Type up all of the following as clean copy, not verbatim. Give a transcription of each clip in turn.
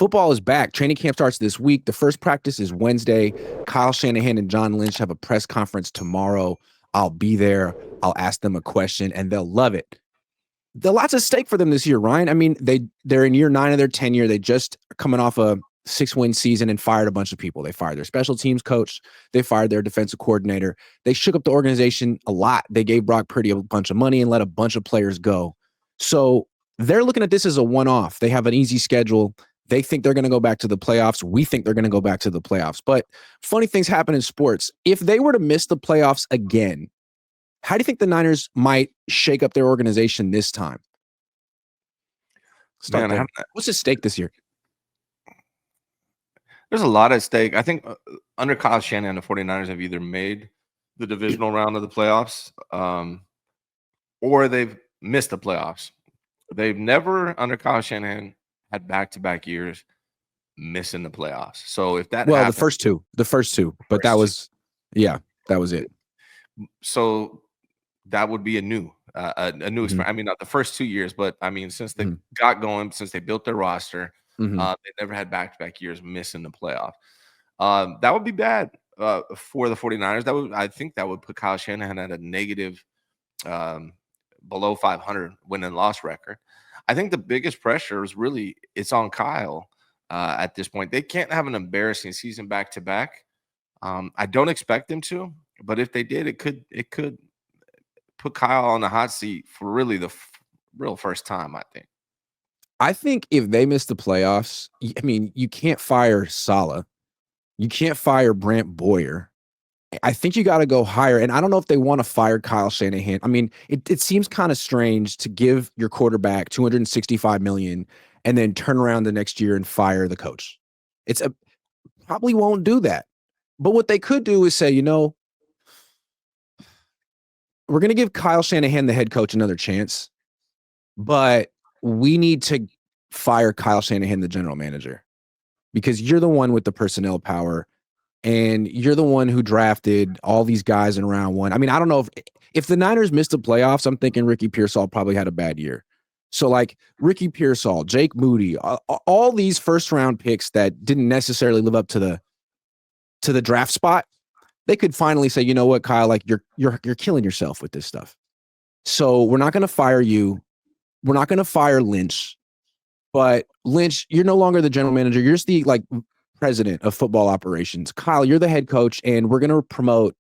football is back. Training camp starts this week. The first practice is Wednesday. Kyle Shanahan and John Lynch have a press conference tomorrow. I'll be there. I'll ask them a question, and they'll love it. There's lots at stake for them this year, Ryan. I mean, they're in year 9 of their tenure. They just coming off a 6-win season and fired a bunch of people. They fired their special teams coach. They fired their defensive coordinator. They shook up the organization a lot. They gave Brock Purdy a bunch of money and let a bunch of players go. So they're looking at this as a one-off. They have an easy schedule. They think they're going to go back to the playoffs. We think they're going to go back to the playoffs. But funny things happen in sports. If they were to miss the playoffs again, how do you think the Niners might shake up their organization this time? Man, what's at stake this year? There's a lot at stake. I think under Kyle Shanahan, the 49ers have either made the divisional round of the playoffs or they've missed the playoffs. They've never, under Kyle Shanahan, had back-to-back years missing the playoffs. So if that happens, the first two, but that was it. So that would be a new experience. I mean, not the first 2 years, but I mean, since they got going, since they built their roster, they never had back-to-back years missing the playoff. That would be bad for the 49ers. I think that would put Kyle Shanahan at a negative below 500 win and loss record. I think the biggest pressure is really it's on Kyle at this point. They can't have an embarrassing season back to back. I don't expect them to, but if they did, it could put Kyle on the hot seat for really the real first time, I think. I think if they miss the playoffs, I mean, you can't fire Saleh. You can't fire Brant Boyer. I think you got to go higher. And I don't know if they want to fire Kyle Shanahan. I mean, it seems kind of strange to give your quarterback $265 million and then turn around the next year and fire the coach. Probably won't do that. But what they could do is say, we're going to give Kyle Shanahan, the head coach, another chance, but we need to fire Kyle Shanahan, the general manager, because you're the one with the personnel power. And you're the one who drafted all these guys in round 1. I mean, I don't know if the Niners missed the playoffs, I'm thinking Ricky Pearsall probably had a bad year. So like Ricky Pearsall, Jake Moody, all these first-round picks that didn't necessarily live up to the draft spot, they could finally say, you know what, Kyle, like you're killing yourself with this stuff. So we're not going to fire you. We're not going to fire Lynch. But Lynch, you're no longer the general manager. You're just the president of football operations. Kyle, you're the head coach, and we're going to promote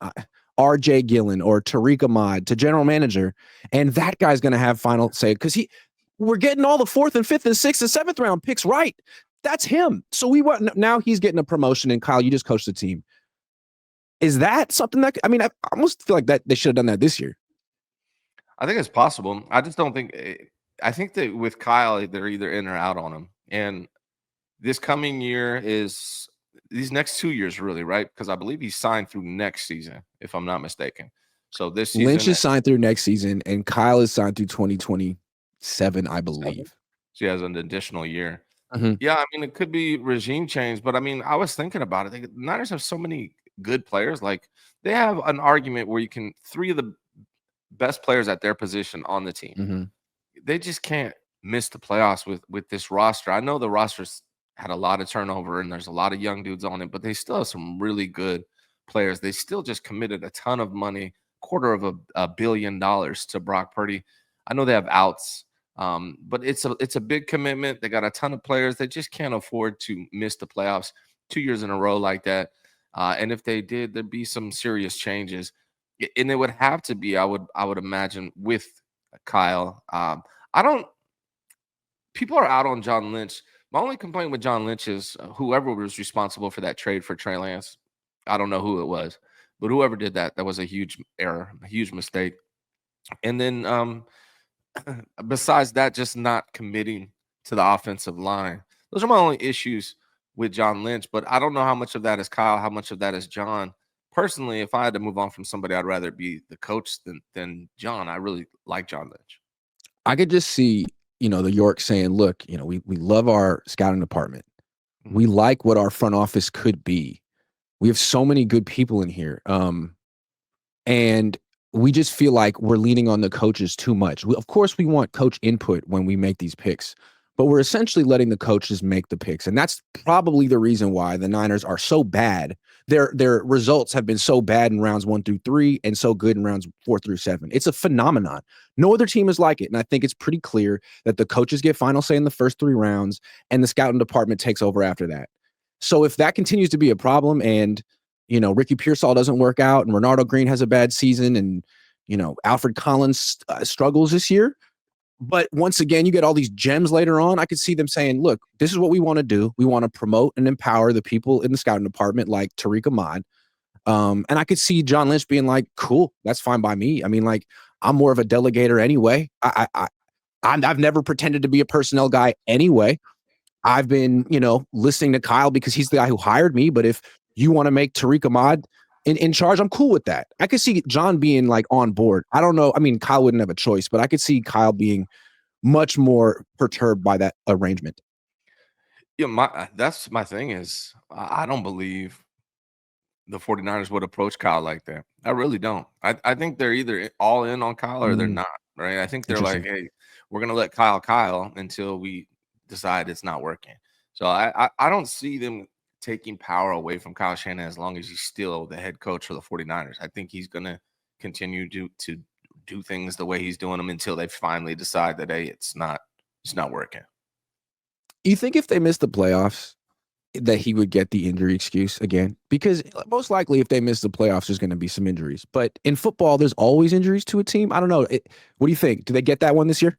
R.J. Gillen or Tariq Ahmad to general manager, and that guy's going to have final say because we're getting all the 4th and 5th and 6th and 7th round picks right. That's him. So now he's getting a promotion, and Kyle, you just coached the team. Is that something that I almost feel like that they should have done that this year? I think it's possible. I just don't think. I think that with Kyle, they're either in or out on him, and this coming year is these next 2 years, really, right? Because I believe he's signed through next season, if I'm not mistaken. So this season, Lynch is signed through next season, and Kyle is signed through 2027, I believe. So he has an additional year. Mm-hmm. Yeah, I mean, it could be regime change, but I mean, I was thinking about it. The Niners have so many good players. Like they have an argument where you can 3 of the best players at their position on the team. Mm-hmm. They just can't miss the playoffs with this roster. I know the roster's had a lot of turnover and there's a lot of young dudes on it, but they still have some really good players. They still just committed a ton of money, $250 million to Brock Purdy. I know they have outs, but it's a big commitment. They got a ton of players. They just can't afford to miss the playoffs 2 years in a row like that. And if they did, there'd be some serious changes. And it would have to be, I would imagine, with Kyle. People are out on John Lynch. My only complaint with John Lynch is whoever was responsible for that trade for Trey Lance. I don't know who it was, but whoever did that was a huge error, a huge mistake. And then besides that, just not committing to the offensive line. Those are my only issues with John Lynch, but I don't know how much of that is Kyle, how much of that is John. Personally, if I had to move on from somebody, I'd rather be the coach than John. I really like John Lynch. I could just see the York saying, look, we love our scouting department. Mm-hmm. We like what our front office could be. We have so many good people in here. And we just feel like we're leaning on the coaches too much. Of course, we want coach input when we make these picks, but we're essentially letting the coaches make the picks. And that's probably the reason why the Niners are so bad. Their results have been so bad in rounds 1 through 3 and so good in rounds 4 through 7. It's a phenomenon. No other team is like it. And I think it's pretty clear that the coaches get final say in the first 3 rounds and the scouting department takes over after that. So if that continues to be a problem and, Ricky Pearsall doesn't work out and Ronaldo Green has a bad season and, Alfred Collins struggles this year, but once again, you get all these gems later on. I could see them saying, look, this is what we want to do. We want to promote and empower the people in the scouting department like Tariq Ahmad. And I could see John Lynch being like, cool, that's fine by me. I mean, like, I'm more of a delegator anyway. I've never pretended to be a personnel guy anyway. I've been, listening to Kyle because he's the guy who hired me. But if you want to make Tariq Ahmad in charge, I'm cool with that. I could see John being like on board. I don't know. I mean, Kyle wouldn't have a choice, but I could see Kyle being much more perturbed by that arrangement. Yeah, that's my thing is I don't believe the 49ers would approach Kyle like that. I really don't. I think they're either all in on Kyle or they're not, right? I think they're like, hey, we're going to let Kyle until we decide it's not working. So I don't see them taking power away from Kyle Shanahan as long as he's still the head coach for the 49ers. I think he's going to continue to do things the way he's doing them until they finally decide that, hey, it's not working. You think if they miss the playoffs that he would get the injury excuse again? Because most likely if they miss the playoffs, there's going to be some injuries. But in football, there's always injuries to a team. I don't know. What do you think? Do they get that one this year?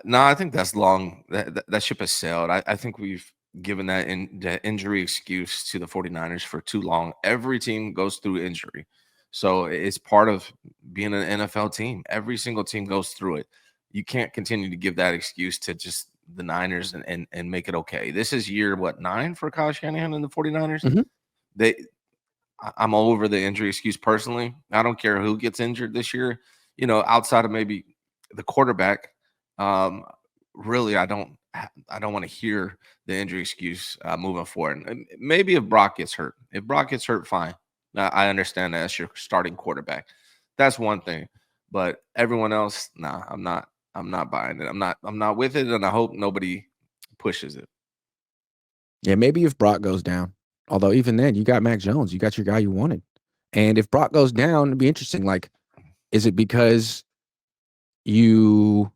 No, I think that's long. That ship has sailed. I think we've given that injury excuse to the 49ers for too long. Every team goes through injury. So it's part of being an NFL team. Every single team goes through it. You can't continue to give that excuse to just the Niners and make it okay. This is year, 9 for Kyle Shanahan and the 49ers? Mm-hmm. I'm all over the injury excuse personally. I don't care who gets injured this year, outside of maybe the quarterback. Really, I don't want to hear the injury excuse moving forward. And maybe if Brock gets hurt. If Brock gets hurt, fine. I understand that that's your starting quarterback. That's one thing. But everyone else, nah, I'm not buying it. I'm not with it, and I hope nobody pushes it. Yeah, maybe if Brock goes down. Although even then, you got Mac Jones. You got your guy you wanted. And if Brock goes down, it'd be interesting. Like, is it because you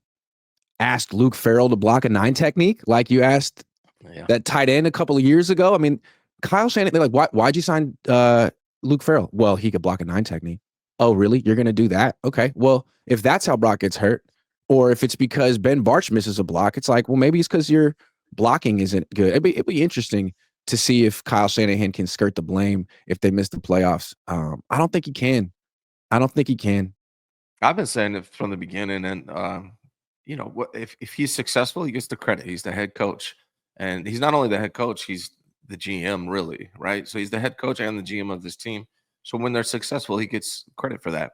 asked Luke Farrell to block a 9 technique like you asked that tight end a couple of years ago? I mean, Kyle Shanahan, they're like, why'd you sign Luke Farrell? Well, he could block a 9 technique. Oh, really? You're going to do that? Okay. Well, if that's how Brock gets hurt, or if it's because Ben Barch misses a block, it's like, well, maybe it's because your blocking isn't good. It'd be interesting to see if Kyle Shanahan can skirt the blame if they miss the playoffs. I don't think he can. I've been saying it from the beginning, and if he's successful, he gets the credit. He's the head coach, and he's not only the head coach, he's the GM, really, right? So he's the head coach and the GM of this team. So when they're successful, he gets credit for that.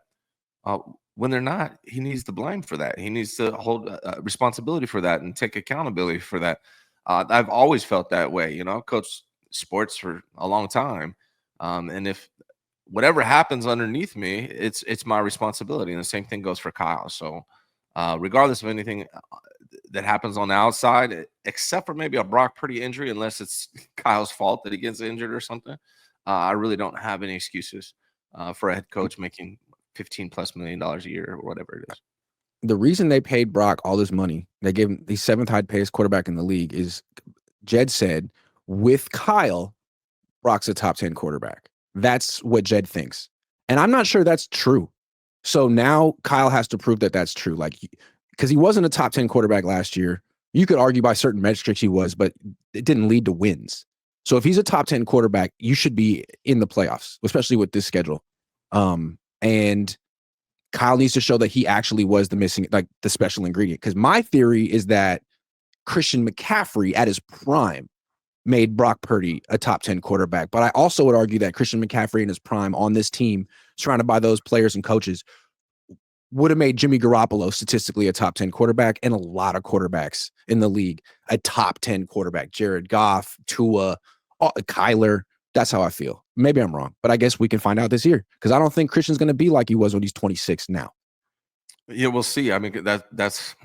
When they're not, he needs the blame for that. He needs to hold responsibility for that and take accountability for that. I've always felt that way. I've coached sports for a long time, and if whatever happens underneath me, it's my responsibility. And the same thing goes for Kyle. So regardless of anything that happens on the outside, except for maybe a Brock Purdy injury, unless it's Kyle's fault that he gets injured or something, I really don't have any excuses for a head coach making $15+ million a year or whatever it is. The reason they paid Brock all this money, they gave him the 7th highest paid quarterback in the league, is Jed said with Kyle, Brock's a top 10 quarterback. That's what Jed thinks. And I'm not sure that's true. So now Kyle has to prove that that's true. Like, because he wasn't a top 10 quarterback last year. You could argue by certain metrics he was, but it didn't lead to wins. So if he's a top 10 quarterback, you should be in the playoffs, especially with this schedule. And Kyle needs to show that he actually was the special ingredient. Because my theory is that Christian McCaffrey at his prime made Brock Purdy a top 10 quarterback. But I also would argue that Christian McCaffrey in his prime on this team, surrounded by those players and coaches, would have made Jimmy Garoppolo statistically a top 10 quarterback, and a lot of quarterbacks in the league a top 10 quarterback. Jared Goff, Tua, Kyler. That's how I feel. Maybe I'm wrong, but I guess we can find out this year, because I don't think Christian's going to be like he was when he's 26 now. Yeah, we'll see. I mean, that's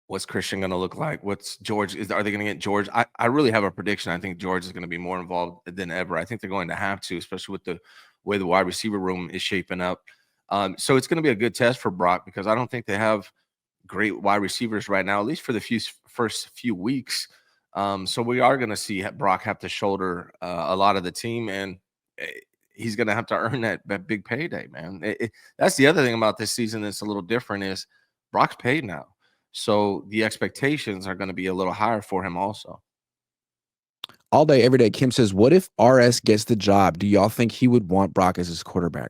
What's Christian going to look like? What's George? Are they going to get George? I really have a prediction. I think George is going to be more involved than ever. I think they're going to have to, especially with the way the wide receiver room is shaping up. So it's going to be a good test for Brock because I don't think they have great wide receivers right now, at least for the first few weeks. So we are going to see Brock have to shoulder a lot of the team, and he's going to have to earn that big payday, man. That's the other thing about this season that's a little different is Brock's paid now. So the expectations are going to be a little higher for him also. All day, every day, Kim says, what if RS gets the job? Do y'all think he would want Brock as his quarterback?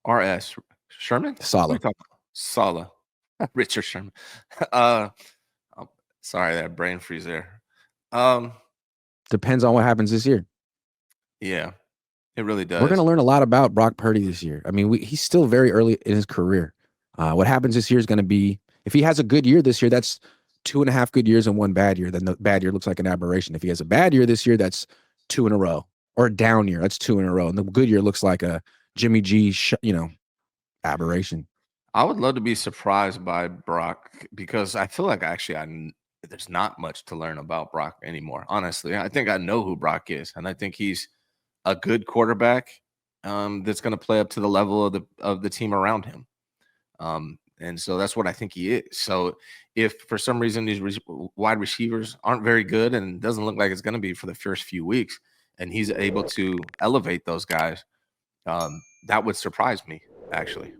RS Sherman? Saleh. Saleh. Richard Sherman. Sorry, that brain freeze there. Depends on what happens this year. Yeah, it really does. We're going to learn a lot about Brock Purdy this year. I mean, he's still very early in his career. What happens this year is going to be, if he has a good year this year, that's 2.5 good years and 1 bad year. Then the bad year looks like an aberration. If he has a bad year this year, that's 2 in a row. Or a down year, that's 2 in a row. And the good year looks like a Jimmy G, aberration. I would love to be surprised by Brock because I feel like there's not much to learn about Brock anymore. Honestly, I think I know who Brock is, and I think he's a good quarterback that's going to play up to the level of the team around him. And so that's what I think he is. So if for some reason these wide receivers aren't very good and doesn't look like it's going to be for the first few weeks, and he's able to elevate those guys, that would surprise me actually.